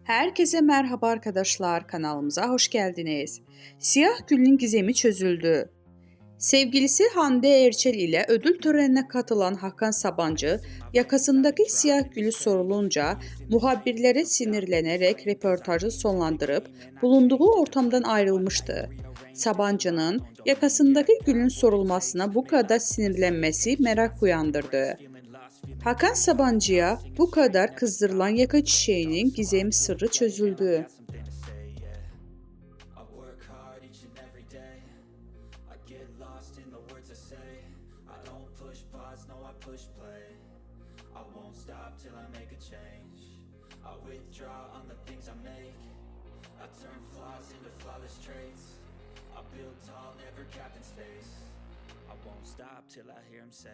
Herkese merhaba arkadaşlar, kanalımıza hoş geldiniz. Siyah Gül'ün gizemi çözüldü. Sevgilisi Hande Erçel ile ödül törenine katılan Hakan Sabancı, yakasındaki siyah gülü sorulunca muhabirlere sinirlenerek röportajı sonlandırıp bulunduğu ortamdan ayrılmıştı. Sabancı'nın yakasındaki gülün sorulmasına bu kadar sinirlenmesi merak uyandırdı. Hakan Sabancı'ya bu kadar kızdırılan yaka çiçeğinin gizemi sırrı çözüldü. Stop till I hear him say